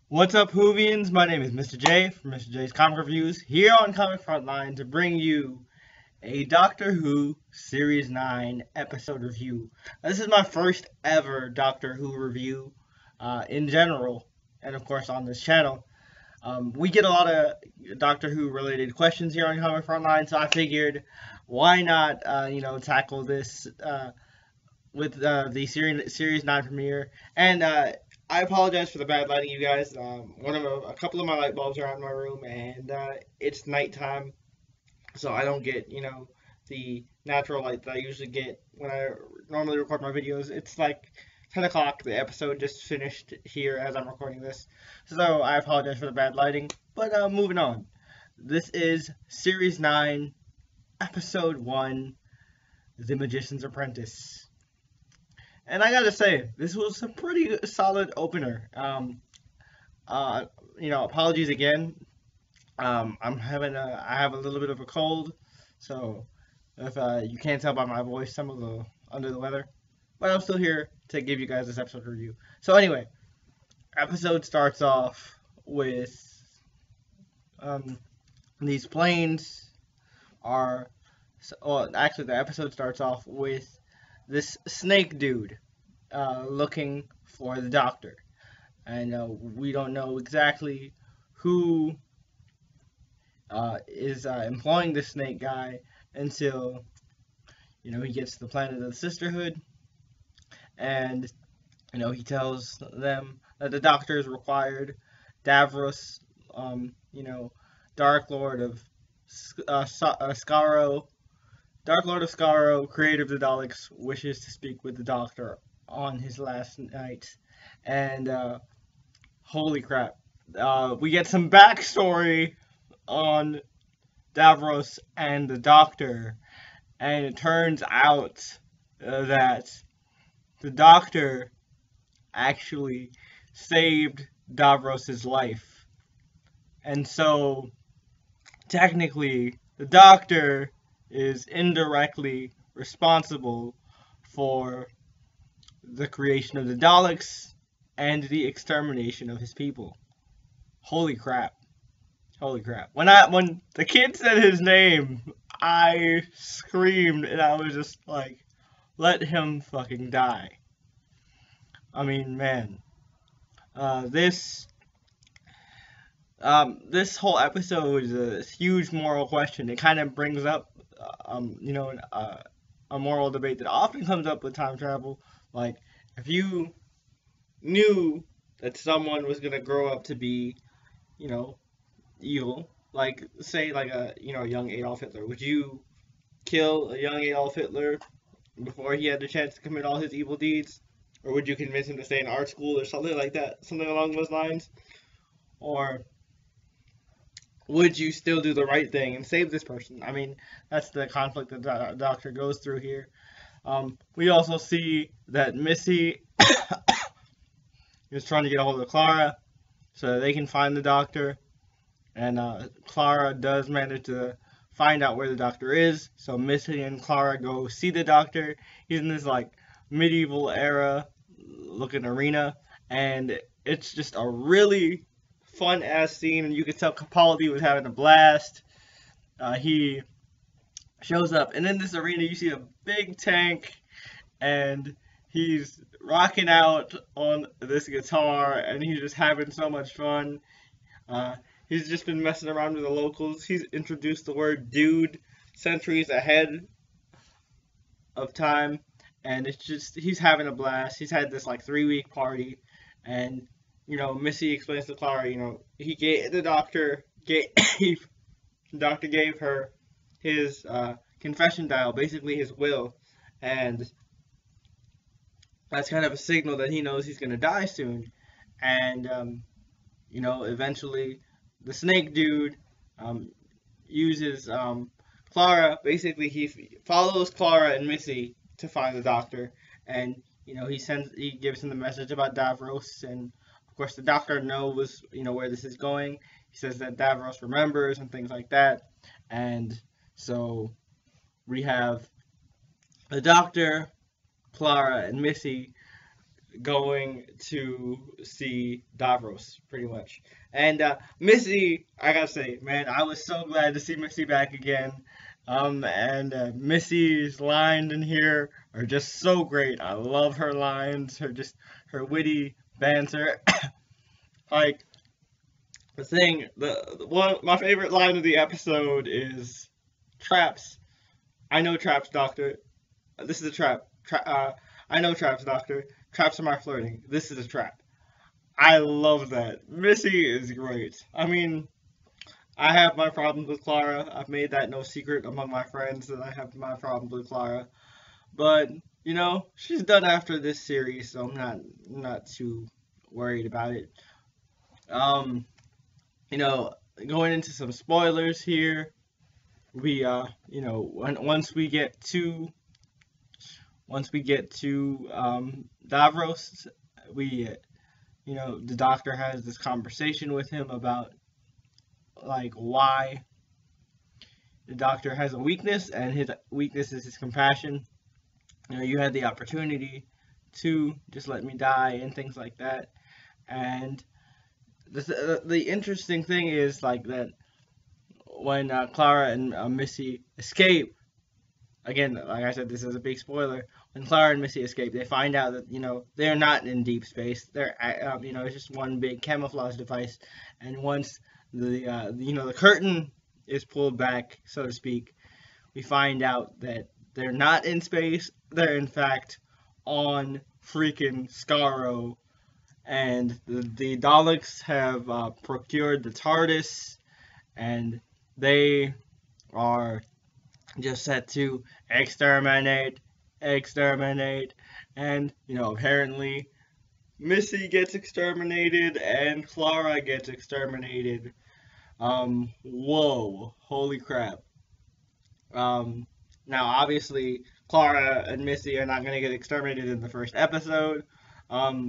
What's up, Whovians? My name is Mr. J from Mr. J's Comic Reviews here on Comic Frontline to bring you a Doctor Who Series 9 episode review. This is my first ever Doctor Who review in general, and of course on this channel. We get a lot of Doctor Who related questions here on Comic Frontline, so I figured why not, tackle this with the series 9 premiere. And I apologize for the bad lighting, you guys. A couple of my light bulbs are out in my room, and it's nighttime, so I don't get the natural light that I usually get when I normally record my videos. It's like 10 o'clock. The episode just finished here as I'm recording this, so I apologize for the bad lighting. But moving on, this is Series 9, Episode 1, The Magician's Apprentice. And I gotta say, this was a pretty solid opener. Apologies again. I have a little bit of a cold, so if you can't tell by my voice, I'm a little under the weather. But I'm still here to give you guys this episode review. So anyway, episode starts off with these planes are. Actually, the episode starts off with this snake dude looking for the Doctor, and we don't know exactly who is employing the snake guy until he gets to the planet of the Sisterhood, and he tells them that the Doctor is required. Davros, Dark Lord of Skaro. Dark Lord of Skaro, creator of the Daleks, wishes to speak with the Doctor on his last night. And, holy crap. We get some backstory on Davros and the Doctor. And it turns out that the Doctor actually saved Davros' life. And so, technically, the Doctor is indirectly responsible for the creation of the Daleks and the extermination of his people. Holy crap. Holy crap. When the kid said his name, I screamed and I was just like, let him fucking die. I mean, man. This whole episode is a huge moral question. It kind of brings up a moral debate that often comes up with time travel. Like, if you knew that someone was gonna grow up to be, evil, like say like a young Adolf Hitler, would you kill a young Adolf Hitler before he had the chance to commit all his evil deeds, or would you convince him to stay in art school or something like that, something along those lines, or would you still do the right thing and save this person? I mean, that's the conflict that the Doctor goes through here. We also see that Missy is trying to get a hold of Clara so that they can find the Doctor. And Clara does manage to find out where the Doctor is. So Missy and Clara go see the Doctor. He's in this like medieval era looking arena. And it's just a really fun ass scene, and you can tell Capaldi was having a blast. He shows up, and in this arena you see a big tank, and he's rocking out on this guitar, and he's just having so much fun. He's just been messing around with the locals. He's introduced the word dude centuries ahead of time, and it's just, he's having a blast. He's had this like 3-week party, and Missy explains to Clara, he gave the Doctor gave her his confession dial, basically his will, and that's kind of a signal that he knows he's gonna die soon. And eventually the snake dude uses Clara. Basically, he follows Clara and Missy to find the Doctor, and he gives him the message about Davros, and of course the Doctor knows where this is going. He says that Davros remembers and things like that, and so we have the Doctor, Clara, and Missy going to see Davros, pretty much. And Missy, I gotta say, man, I was so glad to see Missy back again. And Missy's lines in here are just so great. I love her lines, her witty banter. Like the one, my favorite line of the episode is traps. I know traps, doctor. This is a trap. I know traps, doctor. Traps are my flirting. This is a trap. I love that. Missy is great. I mean, I have my problems with Clara. I've made that no secret among my friends that I have my problems with Clara. But she's done after this series, so I'm not too worried about it. Um, Going into some spoilers here. We once we get to Davros, we the doctor has this conversation with him about like why the doctor has a weakness, and his weakness is his compassion. You had the opportunity to just let me die and things like that. And the interesting thing is like that when Clara and Missy escape. Again, like I said, this is a big spoiler. When Clara and Missy escape, they find out that they're not in deep space. They're it's just one big camouflage device. And once the curtain is pulled back, so to speak, we find out that they're not in space. They're in fact on freaking Skaro, and the Daleks have procured the TARDIS, and they are just set to exterminate, and apparently Missy gets exterminated and Clara gets exterminated. Whoa, holy crap. Now obviously Clara and Missy are not gonna get exterminated in the first episode. The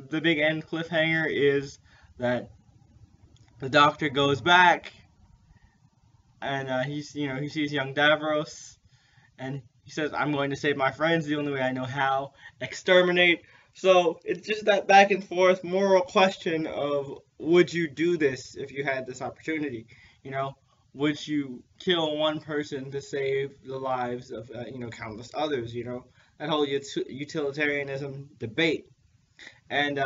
big end cliffhanger is that the Doctor goes back, and he sees young Davros, and he says, "I'm going to save my friends the only way I know how. Exterminate." So it's just that back and forth moral question of, would you do this if you had this opportunity? Would you kill one person to save the lives of countless others? That whole utilitarianism debate. And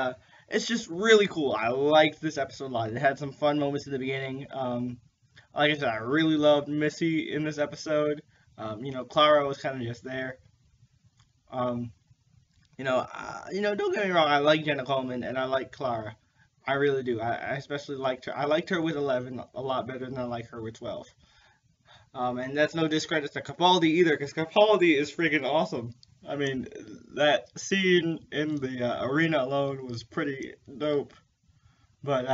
it's just really cool. I liked this episode a lot. It had some fun moments in the beginning. Like I said, I really loved Missy in this episode. Clara was kind of just there. Don't get me wrong. I like Jenna Coleman and I like Clara. I really do. I especially liked her. I liked her with 11 a lot better than I like her with 12. And that's no discredit to Capaldi either, because Capaldi is freaking awesome. I mean, that scene in the arena alone was pretty dope. But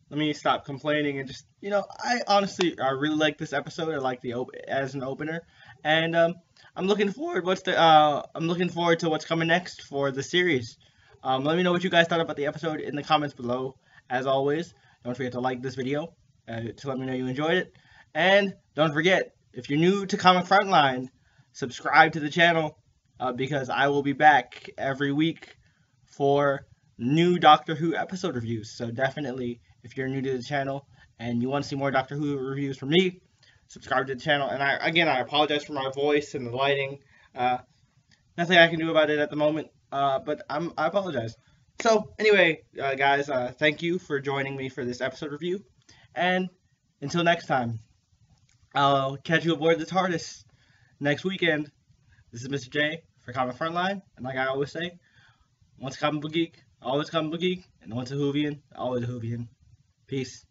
let me stop complaining and just, I really like this episode. I like as an opener, and I'm looking forward. I'm looking forward to what's coming next for the series. Let me know what you guys thought about the episode in the comments below. As always, don't forget to like this video to let me know you enjoyed it. And don't forget, if you're new to Comic Frontline, subscribe to the channel because I will be back every week for new Doctor Who episode reviews. So definitely, if you're new to the channel and you want to see more Doctor Who reviews from me, subscribe to the channel. And I apologize for my voice and the lighting. Nothing I can do about it at the moment. But I apologize. So anyway, guys, thank you for joining me for this episode review, and until next time, I'll catch you aboard the TARDIS next weekend. This is Mr. J for Comic Frontline, and like I always say, once a comic book geek, always a comic book geek, and once a Whovian, always a Whovian. Peace.